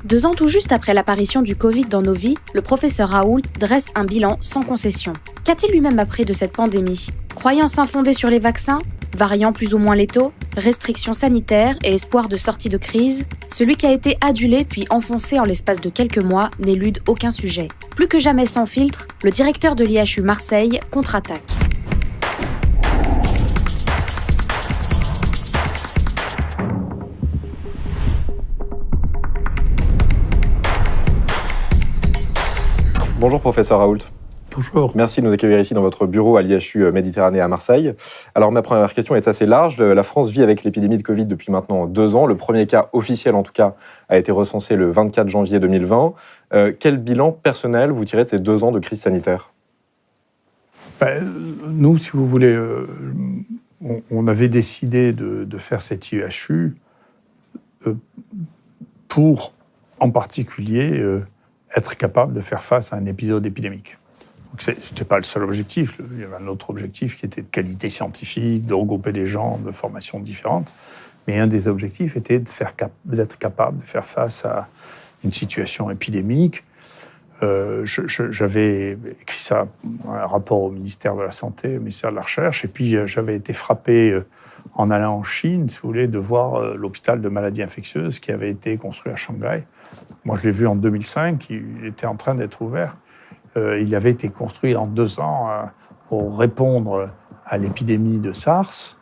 2 ans tout juste après l'apparition du Covid dans nos vies, le professeur Raoult dresse un bilan sans concession. Qu'a-t-il lui-même appris de cette pandémie ? Croyances infondées sur les vaccins ? Variants plus ou moins létaux ? Restrictions sanitaires et espoir de sortie de crise ? Celui qui a été adulé puis enfoncé en l'espace de quelques mois n'élude aucun sujet. Plus que jamais sans filtre, le directeur de l'IHU Marseille contre-attaque. Bonjour professeur Raoult. Bonjour. Merci de nous accueillir ici dans votre bureau à l'IHU Méditerranée à Marseille. Alors ma première question est assez large. La France vit avec l'épidémie de Covid depuis maintenant 2 ans. Le premier cas officiel en tout cas a été recensé le 24 janvier 2020. Quel bilan personnel vous tirez de ces 2 ans de crise sanitaire ? Nous, si vous voulez, on avait décidé de faire cette IHU pour en particulier être capable de faire face à un épisode épidémique. Ce n'était pas le seul objectif. Il y avait un autre objectif qui était de qualité scientifique, de regrouper des gens de formations différentes. Mais un des objectifs était d'être capable de faire face à une situation épidémique. J'avais écrit ça, un rapport au ministère de la Santé, au ministère de la Recherche, et puis j'avais été frappé en allant en Chine, si vous voulez, de voir l'hôpital de maladies infectieuses qui avait été construit à Shanghai. Moi, je l'ai vu en 2005, il était en train d'être ouvert. Il avait été construit en 2 ans pour répondre à l'épidémie de SARS.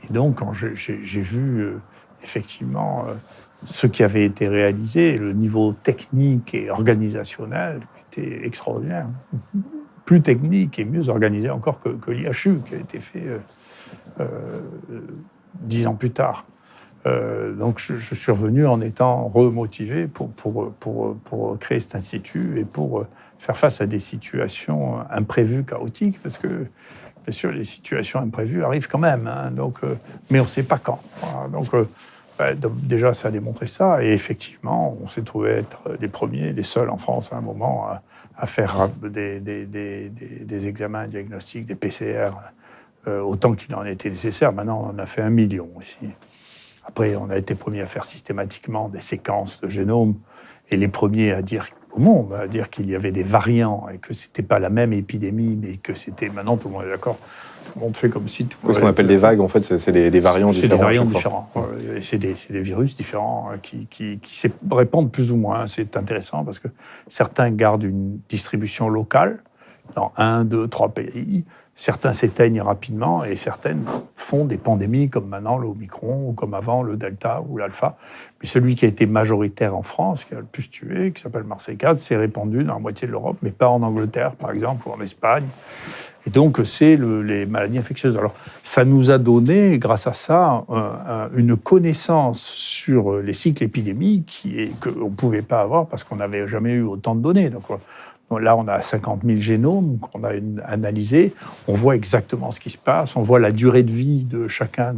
Et donc, quand j'ai vu effectivement ce qui avait été réalisé, le niveau technique et organisationnel était extraordinaire. Plus technique et mieux organisé encore que l'IHU, qui a été fait 10 ans plus tard. Donc je suis revenu en étant remotivé pour créer cet institut et pour faire face à des situations imprévues, chaotiques, parce que bien sûr les situations imprévues arrivent quand même, hein, mais on ne sait pas quand. Voilà, donc déjà ça a démontré ça, et effectivement on s'est trouvé être les premiers, les seuls en France à un moment à faire des examens diagnostiques, des PCR, autant qu'il en était nécessaire. Maintenant on en a fait 1 million ici. Après, on a été premiers à faire systématiquement des séquences de génome, et les premiers à dire au monde, à dire qu'il y avait des variants et que c'était pas la même épidémie, mais que c'était... Maintenant, tout le monde est d'accord. Tout le monde fait comme si... Ce qu'on appelle des vagues, en fait, c'est des variants différents. C'est des variants différents. C'est des virus différents qui se répandent plus ou moins. C'est intéressant parce que certains gardent une distribution locale dans 1, 2, 3 pays. Certains s'éteignent rapidement et certaines font des pandémies comme maintenant l'Omicron ou comme avant le Delta ou l'Alpha. Mais celui qui a été majoritaire en France, qui a le plus tué, qui s'appelle Marseille 4, s'est répandu dans la moitié de l'Europe, mais pas en Angleterre par exemple ou en Espagne. Et donc c'est les maladies infectieuses. Alors ça nous a donné, grâce à ça, une connaissance sur les cycles épidémiques qu'on ne pouvait pas avoir parce qu'on n'avait jamais eu autant de données. Donc là, on a 50 000 génomes qu'on a analysés. On voit exactement ce qui se passe. On voit la durée de vie de chacune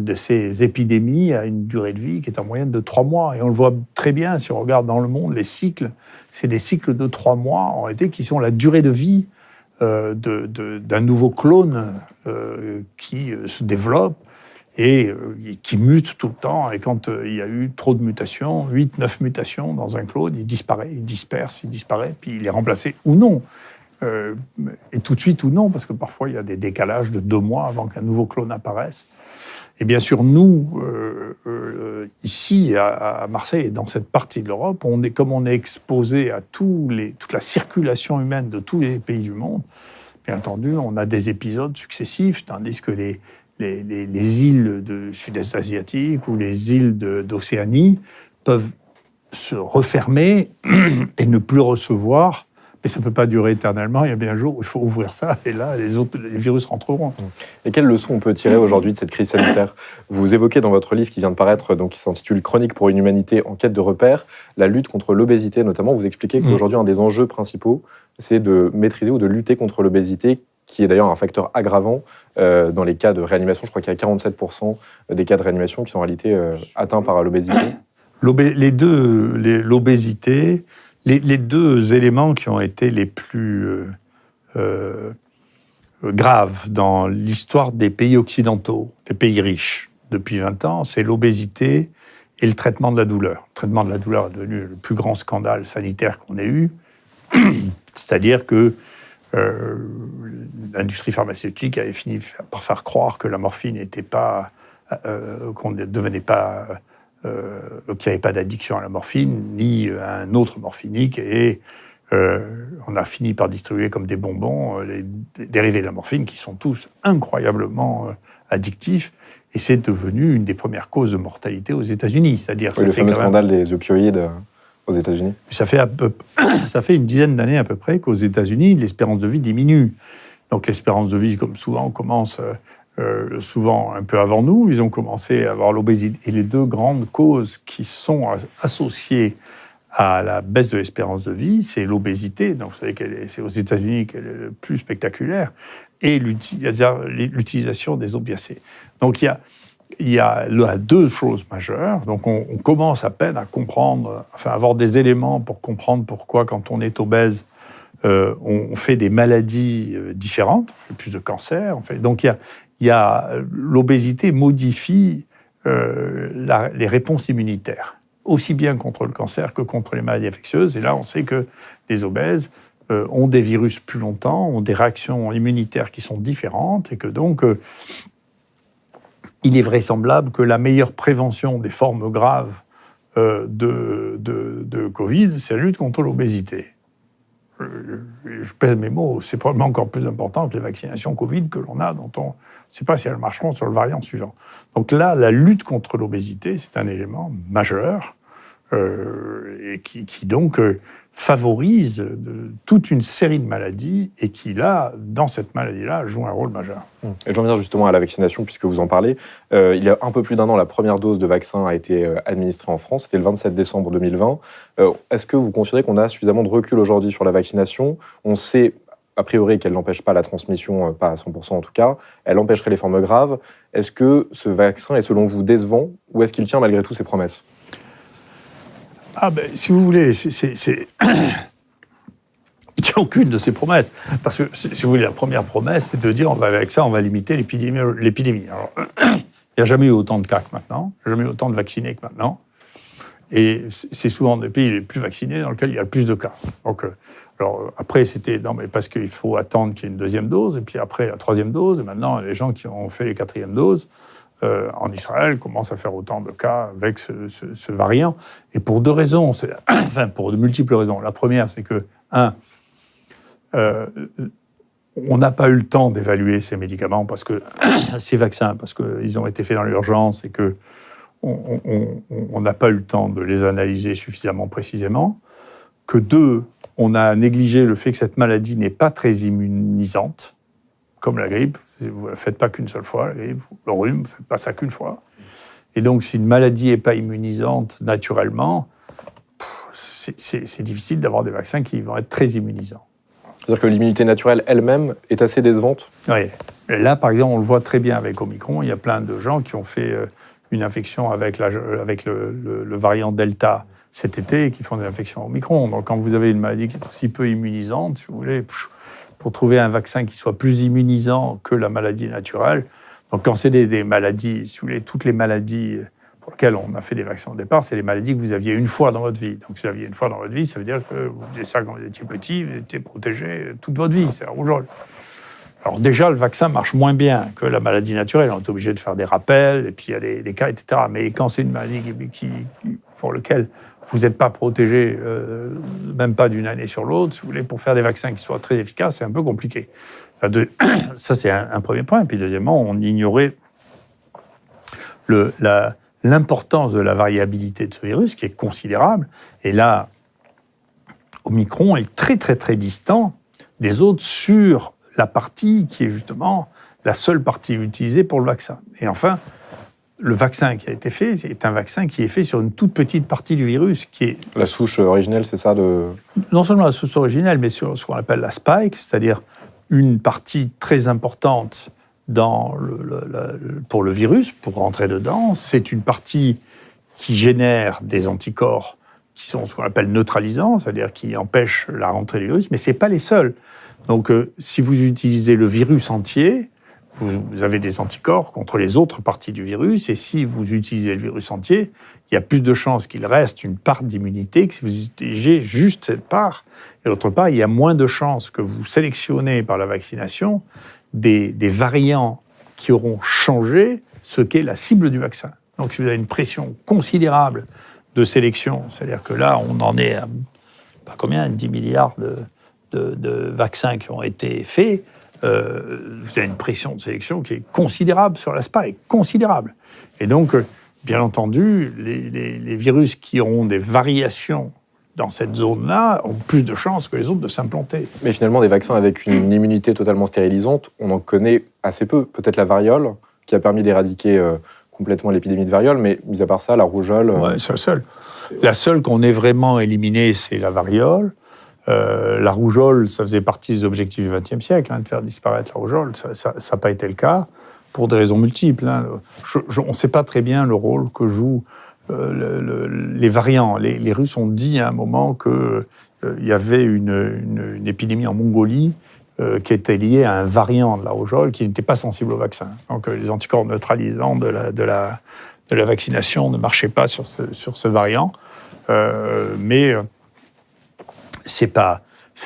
de ces épidémies à une durée de vie qui est en moyenne de 3 mois. Et on le voit très bien si on regarde dans le monde, les cycles, c'est des cycles de 3 mois en réalité qui sont la durée de vie d'un nouveau clone qui se développe et qui mute tout le temps. Et quand il y a eu trop de mutations, 8-9 mutations dans un clone, il disparaît, il disperse, il disparaît, puis il est remplacé ou non. Et tout de suite ou non, parce que parfois il y a des décalages de 2 mois avant qu'un nouveau clone apparaisse. Et bien sûr, nous, ici à Marseille et dans cette partie de l'Europe, comme on est exposé à toute la circulation humaine de tous les pays du monde, bien entendu, on a des épisodes successifs, tandis que les îles du sud-est asiatique ou les îles d'Océanie peuvent se refermer et ne plus recevoir. Mais ça ne peut pas durer éternellement. Il y a bien un jour où il faut ouvrir ça, et là, les virus rentreront. Et quelles leçons on peut tirer aujourd'hui de cette crise sanitaire ? Vous évoquez dans votre livre qui vient de paraître, donc, qui s'intitule « Chronique pour une humanité en quête de repères », la lutte contre l'obésité notamment. Vous expliquez qu'aujourd'hui, un des enjeux principaux, c'est de maîtriser ou de lutter contre l'obésité, qui est d'ailleurs un facteur aggravant dans les cas de réanimation. Je crois qu'il y a 47% des cas de réanimation qui sont en réalité atteints par l'obésité. L'obésité, les 2 éléments qui ont été les plus graves dans l'histoire des pays occidentaux, des pays riches, depuis 20 ans, c'est l'obésité et le traitement de la douleur. Le traitement de la douleur est devenu le plus grand scandale sanitaire qu'on ait eu. C'est-à-dire que l'industrie pharmaceutique avait fini par faire croire que la morphine n'était pas, qu'on ne devenait pas, qu'il n'y avait pas d'addiction à la morphine ni à un autre morphinique, et on a fini par distribuer comme des bonbons les dérivés de la morphine qui sont tous incroyablement addictifs, et c'est devenu une des premières causes de mortalité aux États-Unis. C'est-à-dire, le fameux scandale des opioïdes aux États-Unis. Ça fait une dizaine d'années à peu près qu'aux États-Unis, l'espérance de vie diminue. Donc l'espérance de vie, comme souvent, commence souvent un peu avant nous. Ils ont commencé à avoir l'obésité. Et les deux grandes causes qui sont associées à la baisse de l'espérance de vie, c'est l'obésité, donc vous savez que c'est aux États-Unis qu'elle est le plus spectaculaire, et l'utilisation des opiacés. Donc il y a là deux choses majeures. Donc on commence à peine à comprendre, enfin avoir des éléments pour comprendre pourquoi quand on est obèse, on fait des maladies différentes, on fait plus de cancers. Donc il y a l'obésité modifie les réponses immunitaires, aussi bien contre le cancer que contre les maladies infectieuses. Et là, on sait que les obèses ont des virus plus longtemps, ont des réactions immunitaires qui sont différentes, et que donc il est vraisemblable que la meilleure prévention des formes graves de Covid, c'est la lutte contre l'obésité. Je pèse mes mots, c'est probablement encore plus important que les vaccinations Covid que l'on a, dont on ne sait pas si elles marcheront sur le variant suivant. Donc là, la lutte contre l'obésité, c'est un élément majeur et qui donc favorise toute une série de maladies et qui, là, dans cette maladie-là, joue un rôle majeur. Et j'en viens justement à la vaccination, puisque vous en parlez. Il y a un peu plus d'1 an, la première dose de vaccin a été administrée en France. C'était le 27 décembre 2020. Est-ce que vous considérez qu'on a suffisamment de recul aujourd'hui sur la vaccination ? On sait, a priori, qu'elle n'empêche pas la transmission, pas à 100% en tout cas. Elle empêcherait les formes graves. Est-ce que ce vaccin est, selon vous, décevant, ou est-ce qu'il tient malgré tout ses promesses ? Ah ben, si vous voulez, il ne tient aucune de ces promesses. Parce que, si vous voulez, la première promesse, c'est de dire, avec ça, on va limiter l'épidémie. Alors, il n'y a jamais eu autant de cas que maintenant, il n'y a jamais eu autant de vaccinés que maintenant. Et c'est souvent des pays les plus vaccinés dans lesquels il y a le plus de cas. Donc, alors, après, c'était, non, mais parce qu'il faut attendre qu'il y ait une deuxième dose, et puis après, la troisième dose, et maintenant, les gens qui ont fait les quatrièmes doses, en Israël, commence à faire autant de cas avec ce variant. Et pour deux raisons, enfin pour de multiples raisons. La première, c'est que, on n'a pas eu le temps d'évaluer ces médicaments, ces vaccins, parce qu'ils ont été faits dans l'urgence et qu'on n'a pas eu le temps de les analyser suffisamment précisément. Que deux, on a négligé le fait que cette maladie n'est pas très immunisante, comme la grippe. Vous ne la faites pas qu'une seule fois, la grippe, le rhume, vous ne faites pas ça qu'une fois. Et donc, si une maladie n'est pas immunisante naturellement, c'est difficile d'avoir des vaccins qui vont être très immunisants. C'est-à-dire que l'immunité naturelle elle-même est assez décevante ? Oui. Et là, par exemple, on le voit très bien avec Omicron. Il y a plein de gens qui ont fait une infection avec le variant Delta cet été et qui font des infections Omicron. Donc, quand vous avez une maladie qui est aussi peu immunisante, si vous voulez, pour trouver un vaccin qui soit plus immunisant que la maladie naturelle. Donc, quand c'est des maladies, si vous voulez, toutes les maladies pour lesquelles on a fait des vaccins au départ, c'est les maladies que vous aviez une fois dans votre vie. Donc, si vous aviez une fois dans votre vie, ça veut dire que vous faisiez ça quand vous étiez petit, vous étiez protégé toute votre vie, c'est la rougeole. Alors déjà, le vaccin marche moins bien que la maladie naturelle. On est obligé de faire des rappels, et puis il y a des cas, etc. Mais quand c'est une maladie pour laquelle vous n'êtes pas protégé, même pas d'une année sur l'autre, si vous voulez, pour faire des vaccins qui soient très efficaces, c'est un peu compliqué. Ça, c'est un premier point. Et puis, deuxièmement, on ignorait l'importance de la variabilité de ce virus, qui est considérable. Et là, Omicron est très, très, très distant des autres sur la partie qui est justement la seule partie utilisée pour le vaccin. Et enfin, le vaccin qui a été fait, c'est un vaccin qui est fait sur une toute petite partie du virus, qui est... La souche originelle, c'est ça Non seulement la souche originelle, mais sur ce qu'on appelle la spike, c'est-à-dire une partie très importante pour le virus, pour rentrer dedans. C'est une partie qui génère des anticorps qui sont ce qu'on appelle neutralisants, c'est-à-dire qui empêchent la rentrée du virus, mais ce n'est pas les seuls. Donc, si vous utilisez le virus entier, vous avez des anticorps contre les autres parties du virus, et si vous utilisez le virus entier, il y a plus de chances qu'il reste une part d'immunité que si vous utilisez juste cette part. Et d'autre part, il y a moins de chances que vous sélectionnez par la vaccination des variants qui auront changé ce qu'est la cible du vaccin. Donc si vous avez une pression considérable de sélection, c'est-à-dire que là, on en est à 10 milliards de vaccins qui ont été faits, vous avez une pression de sélection qui est considérable sur la spike, considérable. Et donc, bien entendu, les virus qui auront des variations dans cette zone-là ont plus de chances que les autres de s'implanter. Mais finalement, des vaccins avec une immunité totalement stérilisante, on en connaît assez peu. Peut-être la variole, qui a permis d'éradiquer complètement l'épidémie de variole, mais mis à part ça, la rougeole... Ouais, c'est la seule. La seule qu'on ait vraiment éliminée, c'est la variole. La rougeole, ça faisait partie des objectifs du XXe siècle, de faire disparaître la rougeole. Ça n'a pas été le cas, pour des raisons multiples. On ne sait pas très bien le rôle que jouent les variants. Les Russes ont dit à un moment qu'il y avait une épidémie en Mongolie qui était liée à un variant de la rougeole qui n'était pas sensible au vaccin. Donc les anticorps neutralisants de la vaccination ne marchaient pas sur ce variant. Mais ça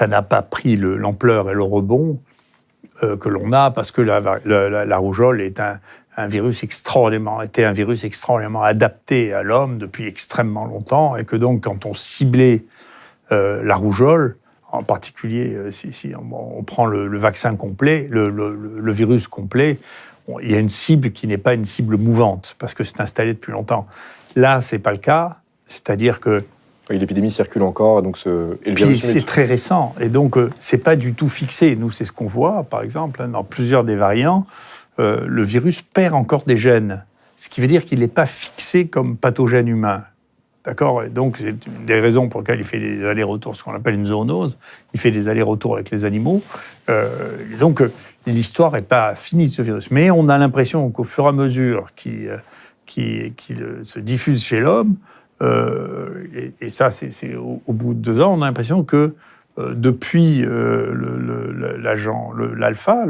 n'a pas pris l'ampleur et le rebond que l'on a, parce que la rougeole est un virus extraordinairement adapté à l'homme depuis extrêmement longtemps, et que donc quand on ciblait la rougeole, en particulier si on prend le vaccin complet, le virus complet, il y a une cible qui n'est pas une cible mouvante, parce que c'est installé depuis longtemps. Là, c'est pas le cas, c'est-à-dire que oui, l'épidémie circule encore, donc et le puis virus c'est très récent, et donc c'est pas du tout fixé. Nous, c'est ce qu'on voit, par exemple, dans plusieurs des variants, le virus perd encore des gènes, ce qui veut dire qu'il n'est pas fixé comme pathogène humain. D'accord ? Et donc, c'est une des raisons pour lesquelles il fait des allers-retours, ce qu'on appelle une zoonose. Il fait des allers-retours avec les animaux. Donc, l'histoire n'est pas finie de ce virus. Mais on a l'impression qu'au fur et à mesure qu'il se diffuse chez l'homme, et ça, c'est au bout de 2 ans, on a l'impression que depuis l'alpha,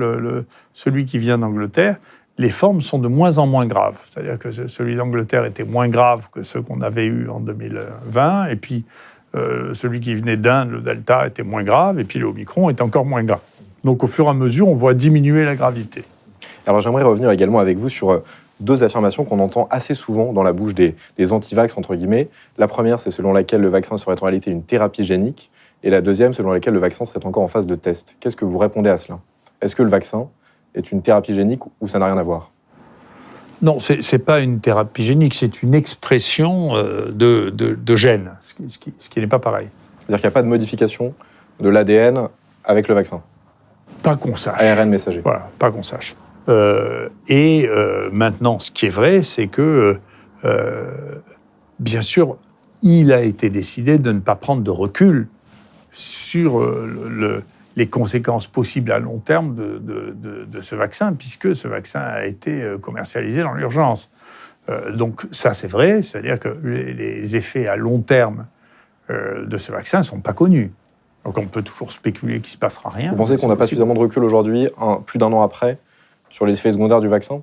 celui qui vient d'Angleterre, les formes sont de moins en moins graves. C'est-à-dire que celui d'Angleterre était moins grave que ceux qu'on avait eus en 2020, et puis celui qui venait d'Inde, le Delta, était moins grave, et puis le Omicron est encore moins grave. Donc au fur et à mesure, on voit diminuer la gravité. Alors j'aimerais revenir également avec vous sur 2 affirmations qu'on entend assez souvent dans la bouche des anti-vax, entre guillemets. La première, c'est selon laquelle le vaccin serait en réalité une thérapie génique, et la deuxième, selon laquelle le vaccin serait encore en phase de test. Qu'est-ce que vous répondez à cela ? Est-ce que le vaccin est une thérapie génique ou ça n'a rien à voir ? Non, c'est pas une thérapie génique, c'est une expression de gènes, ce qui n'est pas pareil. C'est-à-dire qu'il n'y a pas de modification de l'ADN avec le vaccin ? Pas qu'on sache. ARN messager. Voilà, pas qu'on sache. Maintenant, ce qui est vrai, c'est que, bien sûr, il a été décidé de ne pas prendre de recul sur les conséquences possibles à long terme de ce vaccin, puisque ce vaccin a été commercialisé dans l'urgence. Donc ça, c'est vrai, c'est-à-dire que les effets à long terme de ce vaccin ne sont pas connus. Donc on peut toujours spéculer qu'il ne se passera rien. Vous pensez qu'on n'a pas suffisamment de recul aujourd'hui, plus d'1 an après, sur les effets secondaires du vaccin ?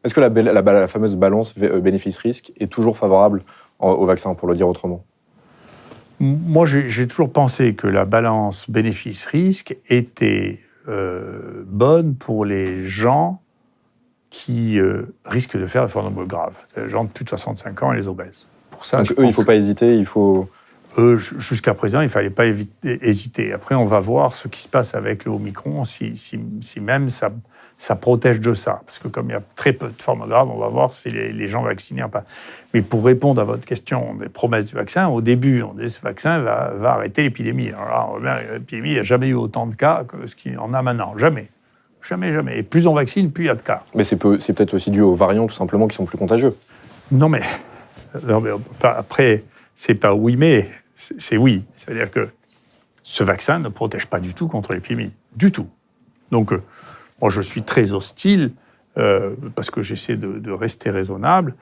Est-ce que la fameuse balance bénéfice-risque est toujours favorable au vaccin, pour le dire autrement ? Moi, j'ai toujours pensé que la balance bénéfice-risque était bonne pour les gens qui risquent de faire des formes graves. Les gens de plus de 65 ans et les obèses. Pour ça, donc eux, il ne faut pas hésiter, il faut... Jusqu'à présent, il ne fallait pas hésiter. Après, on va voir ce qui se passe avec le Omicron, si même ça protège de ça. Parce que comme il y a très peu de formes graves, on va voir si les gens vaccinés... Enfin. Mais pour répondre à votre question des promesses du vaccin, au début, on dit que ce vaccin va arrêter l'épidémie. Alors là, l'épidémie, il n'y a jamais eu autant de cas que ce qu'il y en a maintenant. Jamais. Jamais, jamais. Et plus on vaccine, plus il y a de cas. Mais c'est peut-être aussi dû aux variants, tout simplement, qui sont plus contagieux. Non, mais après, c'est pas oui, mais... C'est oui. C'est-à-dire que ce vaccin ne protège pas du tout contre l'épidémie. Du tout. Donc, moi, je suis très hostile, parce que j'essaie de rester raisonnable,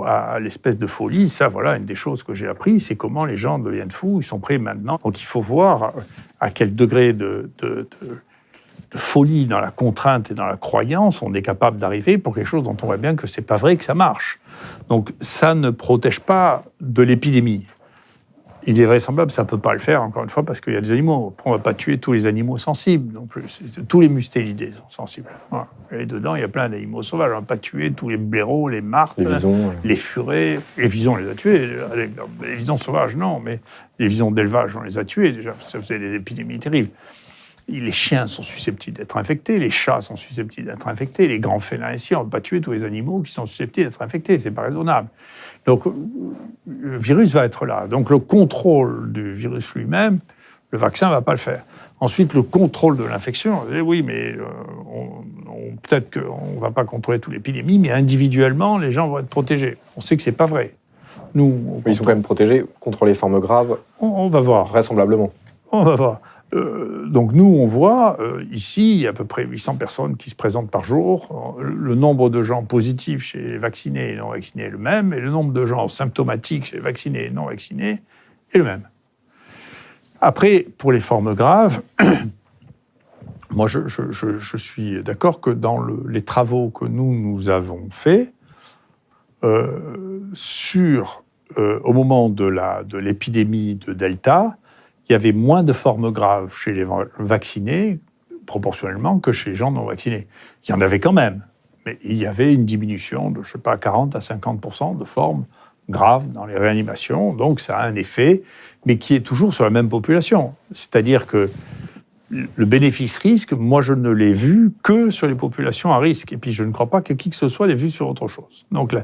à l'espèce de folie. Ça, voilà, une des choses que j'ai appris, c'est comment les gens deviennent fous. Ils sont prêts maintenant. Donc, il faut voir à quel degré folie dans la contrainte et dans la croyance, on est capable d'arriver pour quelque chose dont on voit bien que c'est pas vrai que ça marche. Donc ça ne protège pas de l'épidémie. Il est vraisemblable que ça ne peut pas le faire, encore une fois, parce qu'il y a des animaux. On ne va pas tuer tous les animaux sensibles non plus. Tous les mustélidés sont sensibles. Voilà. Et dedans, il y a plein d'animaux sauvages. On ne va pas tuer tous les blaireaux, les martres, les visons, les furets. Les visons, on les a tués. Les visons sauvages, non, mais les visons d'élevage, on les a tués déjà. Ça faisait des épidémies terribles. Les chiens sont susceptibles d'être infectés, les chats sont susceptibles d'être infectés, les grands félins ici, on ne va pas tuer tous les animaux qui sont susceptibles d'être infectés, c'est pas raisonnable. Donc le virus va être là. Donc le contrôle du virus lui-même, le vaccin ne va pas le faire. Ensuite, le contrôle de l'infection, oui, mais peut-être qu'on ne va pas contrôler toute l'épidémie, mais individuellement, les gens vont être protégés. On sait que ce n'est pas vrai. Nous, ils sont quand même protégés contre les formes graves. On va voir. Vraisemblablement. On va voir. Donc nous, on voit, ici, il y a à peu près 800 personnes qui se présentent par jour. Le nombre de gens positifs chez les vaccinés et les non-vaccinés est le même, et le nombre de gens symptomatiques chez les vaccinés et les non-vaccinés est le même. Après, pour les formes graves, moi, je suis d'accord que dans les travaux que nous avons faits, au moment de l'épidémie de Delta, il y avait moins de formes graves chez les vaccinés, proportionnellement, que chez les gens non vaccinés. Il y en avait quand même, mais il y avait une diminution de, 40 à 50% de formes graves dans les réanimations, donc ça a un effet, mais qui est toujours sur la même population. C'est-à-dire que le bénéfice-risque, moi, je ne l'ai vu que sur les populations à risque, et puis je ne crois pas que qui que ce soit l'ait vu sur autre chose. Donc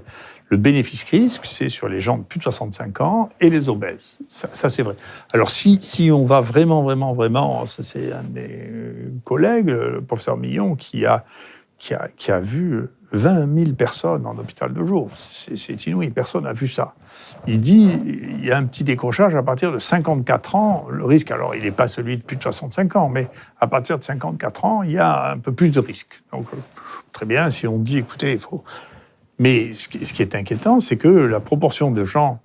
le bénéfice-risque, c'est sur les gens de plus de 65 ans et les obèses. Ça c'est vrai. Alors, si on va vraiment, ça c'est un de mes collègues, le professeur Millon, qui a vu 20 000 personnes en hôpital de jour. C'est inouï, personne n'a vu ça. Il dit il y a un petit décrochage à partir de 54 ans. Le risque, alors, il n'est pas celui de plus de 65 ans, mais à partir de 54 ans, il y a un peu plus de risque. Donc, très bien, si on dit, écoutez, il faut... Mais ce qui est inquiétant, c'est que la proportion de gens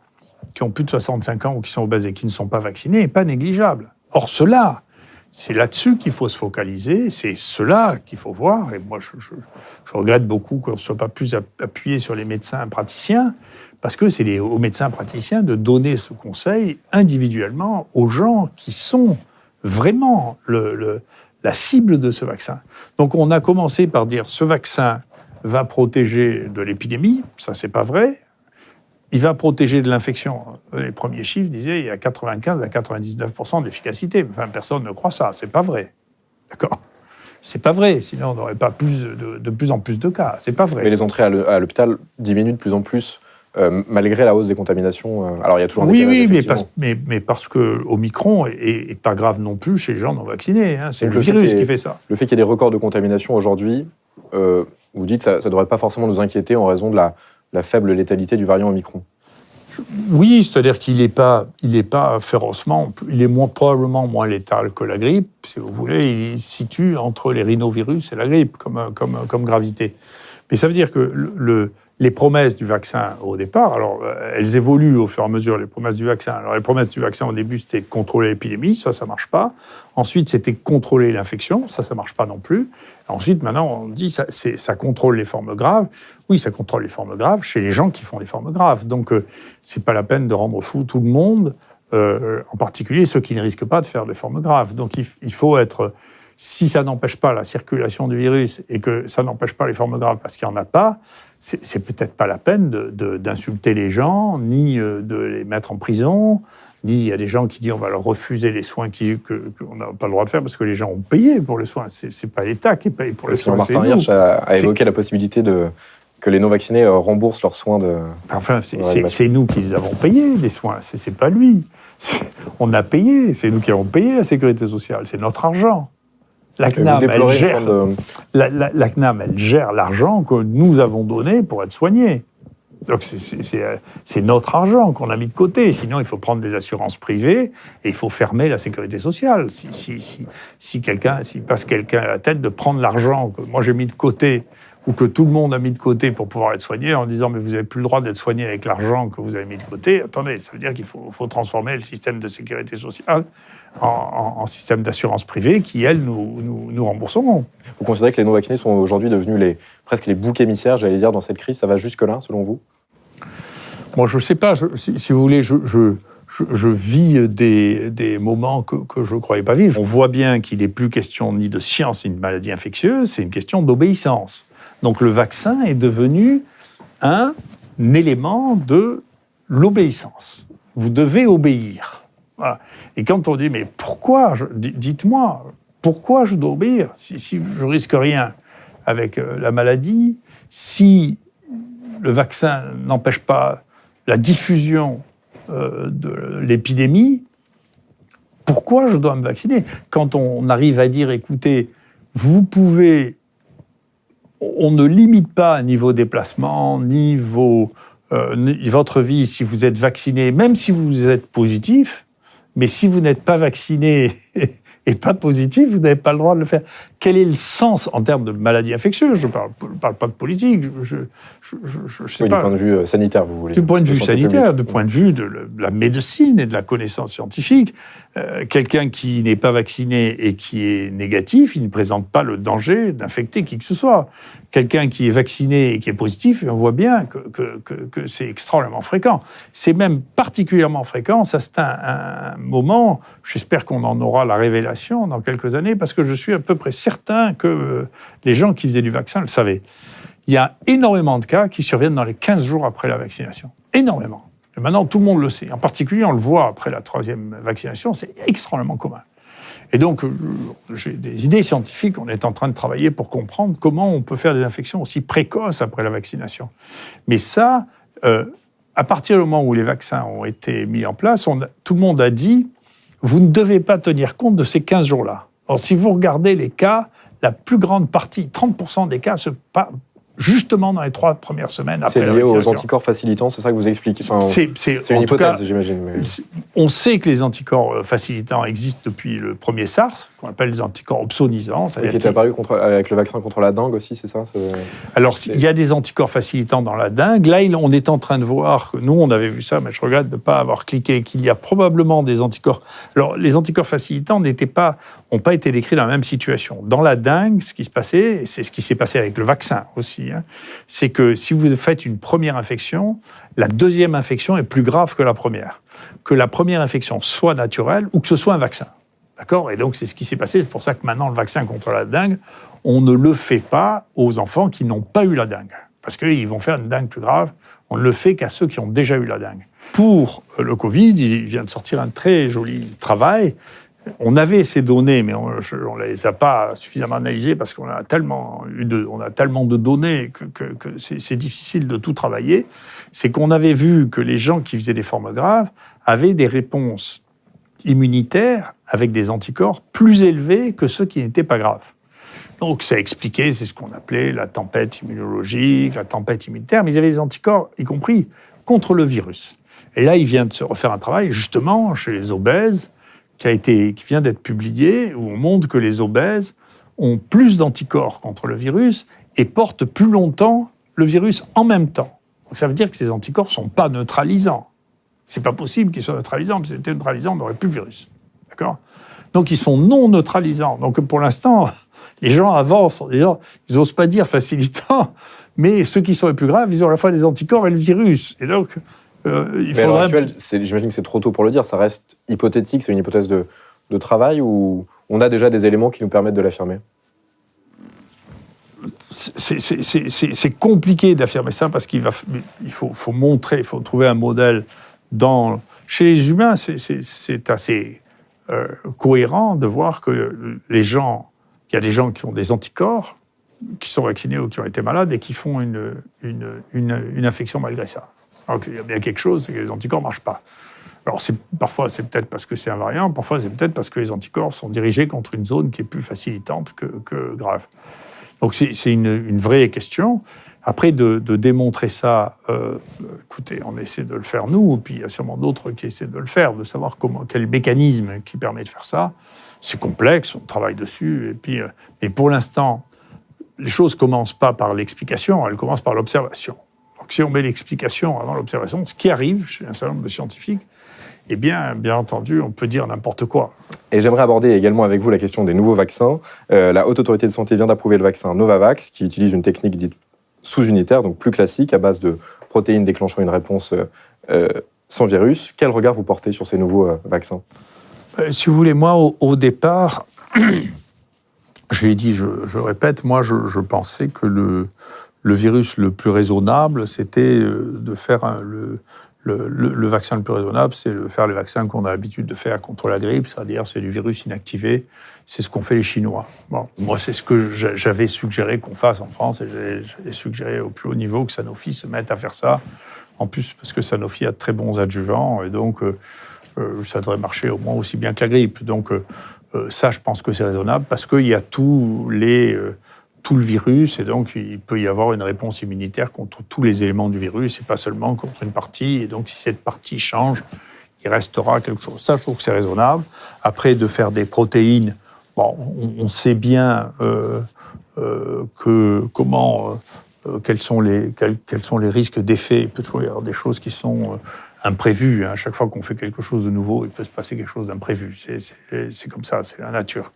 qui ont plus de 65 ans ou qui sont obèses et qui ne sont pas vaccinés n'est pas négligeable. Or, c'est là-dessus qu'il faut se focaliser, c'est cela qu'il faut voir. Et moi, je regrette beaucoup qu'on ne soit pas plus appuyé sur les médecins praticiens, parce que c'est aux médecins praticiens de donner ce conseil individuellement aux gens qui sont vraiment la cible de ce vaccin. Donc, on a commencé par dire ce vaccin va protéger de l'épidémie, ça c'est pas vrai. Il va protéger de l'infection. Les premiers chiffres disaient il y a 95 à 99% d'efficacité. Enfin, personne ne croit ça, c'est pas vrai. D'accord ? C'est pas vrai, sinon on n'aurait pas de plus en plus de cas. C'est pas vrai. Mais les entrées à l'hôpital diminuent de plus en plus, malgré la hausse des contaminations. Alors il y a toujours un décalage, mais parce que Omicron est pas grave non plus chez les gens non vaccinés. Hein. C'est le virus qui fait ça. Le fait qu'il y ait des records de contamination aujourd'hui, vous dites que ça ne devrait pas forcément nous inquiéter en raison de la faible létalité du variant Omicron. Oui, c'est-à-dire qu'il n'est pas férocement, il est probablement moins létal que la grippe, si vous voulez, il se situe entre les rhinovirus et la grippe comme gravité. Mais ça veut dire que les promesses du vaccin au départ, alors elles évoluent au fur et à mesure, les promesses du vaccin. Alors les promesses du vaccin au début, c'était contrôler l'épidémie, ça marche pas. Ensuite, c'était contrôler l'infection, ça marche pas non plus. Ensuite, maintenant, on dit ça contrôle les formes graves. Oui, ça contrôle les formes graves chez les gens qui font les formes graves. Donc, c'est pas la peine de rendre fou tout le monde, en particulier ceux qui ne risquent pas de faire des formes graves. Donc, il faut être... Si ça n'empêche pas la circulation du virus et que ça n'empêche pas les formes graves parce qu'il n'y en a pas, c'est peut-être pas la peine d'insulter les gens, ni de les mettre en prison, ni il y a des gens qui disent on va leur refuser les soins qu'on n'a pas le droit de faire parce que les gens ont payé pour les soins. C'est pas l'État qui paye pour les soins. Martin Hirsch a évoqué la possibilité que les non-vaccinés remboursent leurs soins de... Enfin, c'est nous qui les avons payés, les soins, c'est pas lui. On a payé, c'est nous qui avons payé la sécurité sociale, c'est notre argent. La CNAM, elle gère l'argent que nous avons donné pour être soignés. Donc c'est notre argent qu'on a mis de côté. Sinon, il faut prendre des assurances privées et il faut fermer la sécurité sociale. Si quelqu'un passe quelqu'un à la tête de prendre l'argent que moi j'ai mis de côté ou que tout le monde a mis de côté pour pouvoir être soigné, en disant « mais vous n'avez plus le droit d'être soigné avec l'argent que vous avez mis de côté », attendez, ça veut dire qu'il faut transformer le système de sécurité sociale en système d'assurance privée qui, elle, nous rembourseront. Vous considérez que les non-vaccinés sont aujourd'hui devenus presque les boucs émissaires, j'allais dire, dans cette crise? Ça va jusque-là, selon vous? Moi, je ne sais pas. Si vous voulez, je vis des moments que je ne croyais pas vivre. On voit bien qu'il n'est plus question ni de science ni de maladie infectieuse, c'est une question d'obéissance. Donc le vaccin est devenu un élément de l'obéissance. Vous devez obéir. Voilà. Et quand on dit, mais pourquoi, dites-moi, pourquoi je dois obéir si je risque rien avec la maladie, si le vaccin n'empêche pas la diffusion de l'épidémie, pourquoi je dois me vacciner? Quand on arrive à dire, écoutez, on ne limite pas ni vos déplacements, ni votre vie si vous êtes vacciné, même si vous êtes positif, mais si vous n'êtes pas vacciné et pas positif, vous n'avez pas le droit de le faire. Quel est le sens en termes de maladies infectieuses? Je ne parle pas de politique. Je sais pas. Du point de vue sanitaire, vous voulez. Du point de vue sanitaire, du point de vue de la médecine et de la connaissance scientifique, quelqu'un qui n'est pas vacciné et qui est négatif, il ne présente pas le danger d'infecter qui que ce soit. Quelqu'un qui est vacciné et qui est positif, on voit bien que c'est extrêmement fréquent. C'est même particulièrement fréquent. Ça, c'est un moment, j'espère qu'on en aura la révélation dans quelques années, parce que je suis à peu près certain que les gens qui faisaient du vaccin le savaient. Il y a énormément de cas qui surviennent dans les 15 jours après la vaccination. Énormément. Et maintenant, tout le monde le sait. En particulier, on le voit après la 3e vaccination, c'est extrêmement commun. Et donc, j'ai des idées scientifiques. On est en train de travailler pour comprendre comment on peut faire des infections aussi précoces après la vaccination. Mais ça, à partir du moment où les vaccins ont été mis en place, tout le monde a dit « vous ne devez pas tenir compte de ces 15 jours-là ». Alors, si vous regardez les cas, la plus grande partie, 30% des cas, se passent justement dans les 3 premières semaines après la vaccination. C'est lié aux anticorps facilitants, c'est ça que vous expliquez? Enfin, c'est une hypothèse, j'imagine. Mais... On sait que les anticorps facilitants existent depuis le premier SARS, qu'on appelle les anticorps opsonisants. Et qui est apparu avec le vaccin contre la dengue aussi, c'est ça? Alors, il y a des anticorps facilitants dans la dengue. Là, on est en train de voir que nous, on avait vu ça, mais je regrette de ne pas avoir cliqué, qu'il y a probablement des anticorps. Alors, les anticorps facilitants n'ont pas été décrits dans la même situation. Dans la dengue, ce qui se passait, et c'est ce qui s'est passé avec le vaccin aussi, c'est que si vous faites une première infection, la deuxième infection est plus grave que la première. Que la première infection soit naturelle ou que ce soit un vaccin. D'accord? Et donc, c'est ce qui s'est passé. C'est pour ça que maintenant, le vaccin contre la dengue, on ne le fait pas aux enfants qui n'ont pas eu la dengue. Parce qu'ils vont faire une dengue plus grave. On ne le fait qu'à ceux qui ont déjà eu la dengue. Pour le Covid, il vient de sortir un très joli travail. On avait ces données, mais on ne les a pas suffisamment analysées parce qu'on a tellement de données que c'est difficile de tout travailler. C'est qu'on avait vu que les gens qui faisaient des formes graves avaient des réponses immunitaires avec des anticorps plus élevés que ceux qui n'étaient pas graves. Donc ça expliquait, c'est ce qu'on appelait la tempête immunologique, la tempête immunitaire, mais ils avaient des anticorps, y compris contre le virus. Et là, il vient de se refaire un travail, justement, chez les obèses, qui vient d'être publié, où on montre que les obèses ont plus d'anticorps contre le virus et portent plus longtemps le virus en même temps. Donc ça veut dire que ces anticorps ne sont pas neutralisants. C'est pas possible qu'ils soient neutralisants, parce que s'ils étaient neutralisants, on n'aurait plus le virus. D'accord? Donc ils sont non neutralisants. Donc pour l'instant, les gens avancent en disant, ils n'osent pas dire facilitant, mais ceux qui sont les plus graves, ils ont à la fois des anticorps et le virus. Et donc... mais à l'heure actuelle, j'imagine que c'est trop tôt pour le dire, ça reste hypothétique, c'est une hypothèse de travail ou on a déjà des éléments qui nous permettent de l'affirmer? C'est compliqué d'affirmer ça parce qu'il faut montrer, il faut trouver un modèle. Chez les humains, c'est assez cohérent de voir que il y a des gens qui ont des anticorps, qui sont vaccinés ou qui ont été malades et qui font une infection malgré ça. Donc, il y a bien quelque chose, c'est que les anticorps ne marchent pas. Alors, parfois, c'est peut-être parce que c'est un variant, parfois, c'est peut-être parce que les anticorps sont dirigés contre une zone qui est plus facilitante que grave. Donc, c'est une vraie question. Après, de démontrer ça, écoutez, on essaie de le faire nous, et puis il y a sûrement d'autres qui essaient de le faire, de savoir quel mécanisme qui permet de faire ça. C'est complexe, on travaille dessus, et puis, mais pour l'instant, les choses ne commencent pas par l'explication, elles commencent par l'observation. Donc si on met l'explication avant l'observation, ce qui arrive chez un certain nombre de scientifiques, eh bien entendu, on peut dire n'importe quoi. Et j'aimerais aborder également avec vous la question des nouveaux vaccins. La Haute Autorité de Santé vient d'approuver le vaccin Novavax, qui utilise une technique dite sous-unitaire, donc plus classique, à base de protéines déclenchant une réponse sans virus. Quel regard vous portez sur ces nouveaux vaccins ? Si vous voulez, moi, au départ, je l'ai dit, je répète, moi, je pensais que le virus le plus raisonnable, c'était de faire le vaccin le plus raisonnable, c'est de faire les vaccins qu'on a l'habitude de faire contre la grippe, c'est-à-dire c'est du virus inactivé, c'est ce qu'ont fait les Chinois. Bon, moi, c'est ce que j'avais suggéré qu'on fasse en France, et j'ai suggéré au plus haut niveau que Sanofi se mette à faire ça, en plus parce que Sanofi a de très bons adjuvants, et donc ça devrait marcher au moins aussi bien que la grippe. Donc ça, je pense que c'est raisonnable, parce qu'il y a tout le virus, et donc il peut y avoir une réponse immunitaire contre tous les éléments du virus, et pas seulement contre une partie. Et donc si cette partie change, il restera quelque chose. Ça, je trouve que c'est raisonnable. Après, de faire des protéines, bon, on sait bien quels sont les risques d'effet. Il peut toujours y avoir des choses qui sont imprévues. À chaque fois qu'on fait quelque chose de nouveau, il peut se passer quelque chose d'imprévu. C'est comme ça, c'est la nature.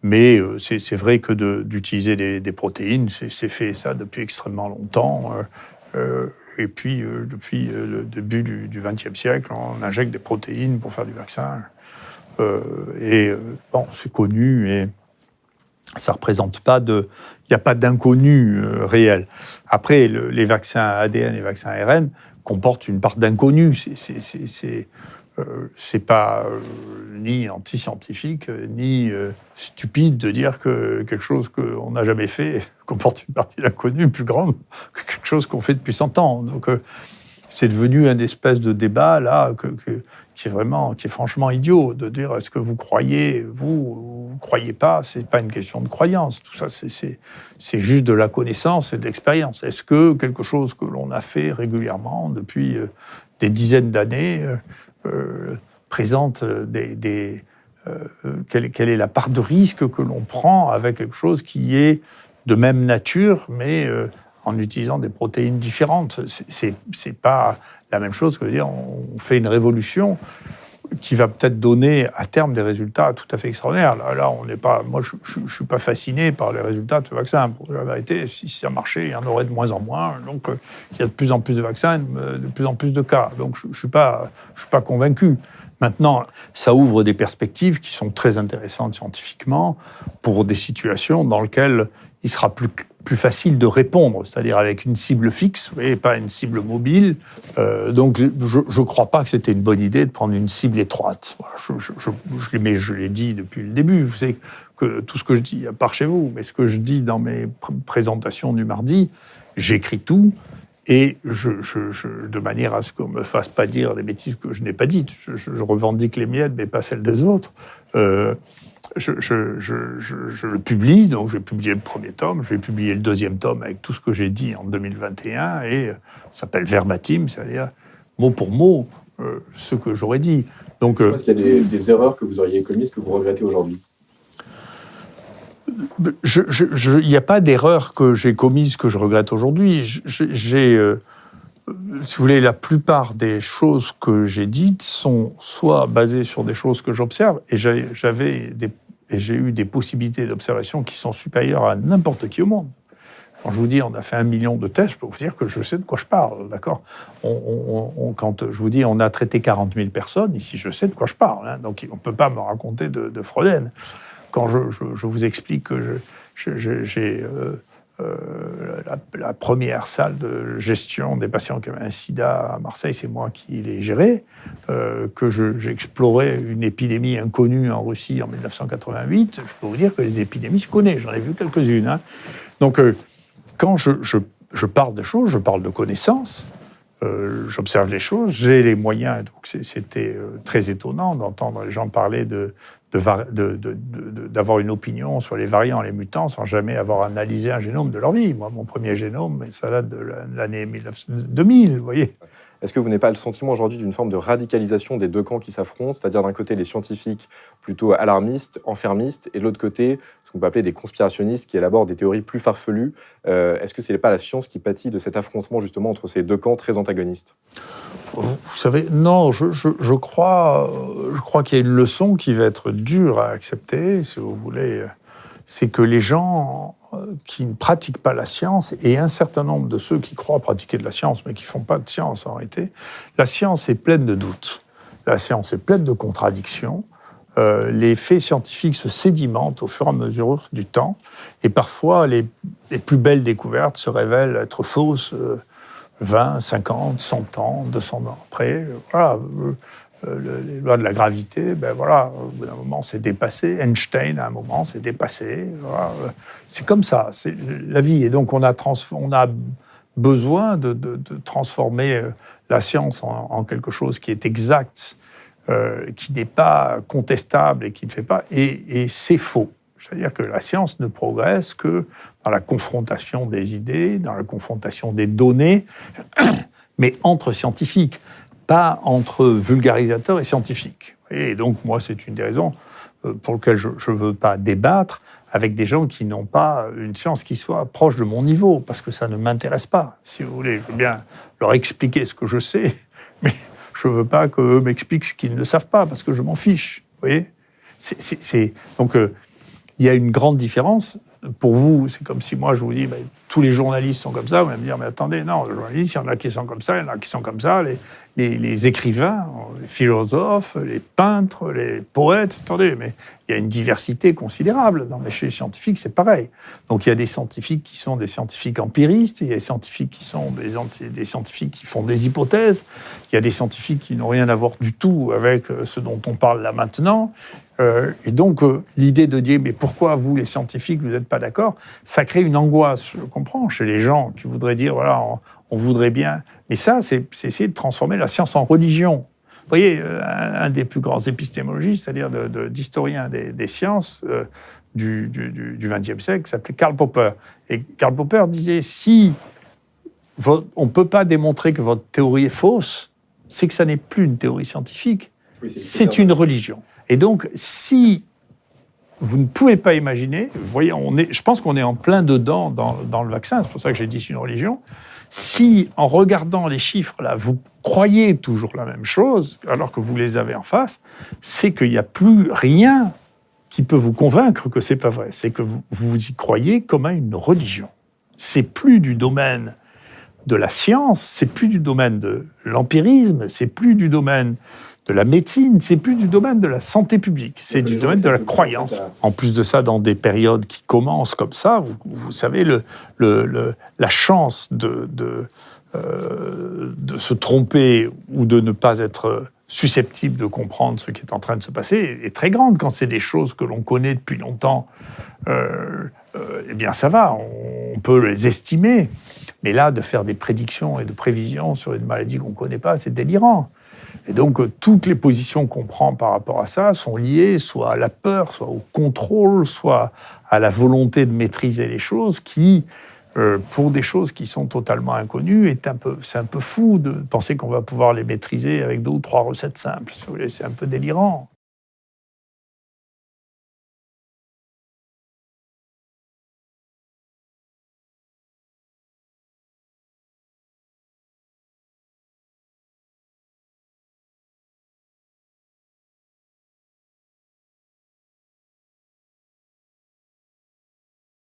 Mais c'est vrai que d'utiliser des protéines, c'est fait ça depuis extrêmement longtemps. Et puis, depuis le début du XXe siècle, on injecte des protéines pour faire du vaccin. Bon, c'est connu et ça représente pas il n'y a pas d'inconnu réel. Après, les vaccins ADN et les vaccins ARN comportent une part d'inconnu. C'est pas ni anti-scientifique, ni stupide de dire que quelque chose qu'on n'a jamais fait comporte une partie d'inconnu plus grande que quelque chose qu'on fait depuis 100 ans. Donc, c'est devenu un espèce de débat, là, qui est franchement idiot, de dire est-ce que vous croyez, vous croyez pas, c'est pas une question de croyance. Tout ça, c'est juste de la connaissance et de l'expérience. Est-ce que quelque chose que l'on a fait régulièrement depuis des dizaines d'années présente quelle est la part de risque que l'on prend avec quelque chose qui est de même nature, mais en utilisant des protéines différentes. C'est pas la même chose que de dire on fait une révolution qui va peut-être donner à terme des résultats tout à fait extraordinaires. Là, on n'est pas. Moi, je suis pas fasciné par les résultats de ce vaccin. Pour la vérité, si ça marchait, il y en aurait de moins en moins. Donc, il y a de plus en plus de vaccins, de plus en plus de cas. Donc, je suis pas convaincu. Maintenant, ça ouvre des perspectives qui sont très intéressantes scientifiquement pour des situations dans lesquelles il sera plus facile de répondre, c'est-à-dire avec une cible fixe, et pas une cible mobile. Donc, je ne crois pas que c'était une bonne idée de prendre une cible étroite. Mais je l'ai dit depuis le début. Vous savez que tout ce que je dis, à part chez vous, mais ce que je dis dans mes présentations du mardi, j'écris tout, et de manière à ce qu'on ne me fasse pas dire des bêtises que je n'ai pas dites. Je revendique les miennes, mais pas celles des autres. Je le publie, donc je vais publier le premier tome, je vais publier le deuxième tome avec tout ce que j'ai dit en 2021, et ça s'appelle verbatim, c'est-à-dire mot pour mot ce que j'aurais dit. Donc, est-ce qu'il y a des erreurs que vous auriez commises que vous regrettez aujourd'hui ? Il n'y a pas d'erreur que j'ai commise que je regrette aujourd'hui. Si vous voulez, la plupart des choses que j'ai dites sont soit basées sur des choses que j'observe, et j'ai eu des possibilités d'observation qui sont supérieures à n'importe qui au monde. Quand je vous dis on a fait 1 million de tests, je peux vous dire que je sais de quoi je parle, d'accord ? Quand je vous dis on a traité 40 000 personnes, ici je sais de quoi je parle, hein, donc on ne peut pas me raconter de Freuden. Quand je vous explique que j'ai la première salle de gestion des patients qui avaient un sida à Marseille, c'est moi qui l'ai géré, que j'ai exploré une épidémie inconnue en Russie en 1988, je peux vous dire que les épidémies, je connais, j'en ai vu quelques-unes. Hein. Donc, quand je parle de choses, je parle de connaissances, j'observe les choses, j'ai les moyens. Donc c'était très étonnant d'entendre les gens parler d'avoir une opinion sur les variants, les mutants, sans jamais avoir analysé un génome de leur vie. Moi, mon premier génome, ça date de l'année 2000, vous voyez. Est-ce que vous n'avez pas le sentiment aujourd'hui d'une forme de radicalisation des deux camps qui s'affrontent, c'est-à-dire d'un côté les scientifiques plutôt alarmistes, enfermistes, et de l'autre côté ce qu'on peut appeler des conspirationnistes qui élaborent des théories plus farfelues? Est-ce que ce n'est pas la science qui pâtit de cet affrontement justement entre ces deux camps très antagonistes? Vous savez, non, je crois qu'il y a une leçon qui va être dure à accepter, si vous voulez. C'est que les gens qui ne pratiquent pas la science, et un certain nombre de ceux qui croient pratiquer de la science, mais qui ne font pas de science en réalité, la science est pleine de doutes, la science est pleine de contradictions, les faits scientifiques se sédimentent au fur et à mesure du temps, et parfois les plus belles découvertes se révèlent être fausses 20, 50, 100 ans, 200 ans après. Voilà. Les lois de la gravité, ben voilà, au bout d'un moment, c'est dépassé. Einstein, à un moment, c'est dépassé. Voilà. C'est comme ça, c'est la vie. Et donc, on a besoin de transformer la science en quelque chose qui est exact, qui n'est pas contestable et qui ne fait pas... Et c'est faux. C'est-à-dire que la science ne progresse que dans la confrontation des idées, dans la confrontation des données, mais entre scientifiques, pas entre vulgarisateurs et scientifiques. Et donc, moi, c'est une des raisons pour lesquelles je ne veux pas débattre avec des gens qui n'ont pas une science qui soit proche de mon niveau, parce que ça ne m'intéresse pas. Si vous voulez, je veux bien leur expliquer ce que je sais, mais je ne veux pas qu'eux m'expliquent ce qu'ils ne savent pas, parce que je m'en fiche. Vous voyez ? Donc, il y a une grande différence. Pour vous, c'est comme si moi, je vous dis, ben, tous les journalistes sont comme ça. Vous allez me dire, mais attendez, non, les journalistes, il y en a qui sont comme ça, il y en a qui sont comme ça. Les écrivains, les philosophes, les peintres, les poètes, attendez, mais il y a une diversité considérable. Chez les scientifiques, c'est pareil. Donc, il y a des scientifiques qui sont des scientifiques empiristes, il y a des scientifiques qui sont des scientifiques qui font des hypothèses, il y a des scientifiques qui n'ont rien à voir du tout avec ce dont on parle là maintenant. Et donc, l'idée de dire « mais pourquoi vous, les scientifiques, vous n'êtes pas d'accord ?» ça crée une angoisse, je comprends, chez les gens qui voudraient dire « voilà, on voudrait bien… » Mais ça, c'est essayer de transformer la science en religion. Vous voyez, un des plus grands épistémologistes, c'est-à-dire d'historiens des sciences du XXe siècle, s'appelait Karl Popper. Et Karl Popper disait « si on ne peut pas démontrer que votre théorie est fausse, c'est que ça n'est plus une théorie scientifique, oui, c'est une religion. » Et donc, si vous ne pouvez pas imaginer, vous voyez, je pense qu'on est en plein dedans dans le vaccin, c'est pour ça que j'ai dit c'est une religion. Si, en regardant les chiffres, là, vous croyez toujours la même chose, alors que vous les avez en face, c'est qu'il n'y a plus rien qui peut vous convaincre que c'est pas vrai. C'est que vous y croyez comme à une religion. C'est plus du domaine de la science, c'est plus du domaine de l'empirisme, c'est plus du domaine de la médecine, c'est plus du domaine de la santé publique, c'est du domaine de la croyance. En plus de ça, dans des périodes qui commencent comme ça, vous savez, la chance de se tromper ou de ne pas être susceptible de comprendre ce qui est en train de se passer est très grande. Quand c'est des choses que l'on connaît depuis longtemps, eh bien ça va, on peut les estimer. Mais là, de faire des prédictions et de prévisions sur une maladie qu'on ne connaît pas, c'est délirant. Et donc, toutes les positions qu'on prend par rapport à ça sont liées soit à la peur, soit au contrôle, soit à la volonté de maîtriser les choses qui, pour des choses qui sont totalement inconnues, c'est un peu fou de penser qu'on va pouvoir les maîtriser avec 2 ou 3 recettes simples. C'est un peu délirant.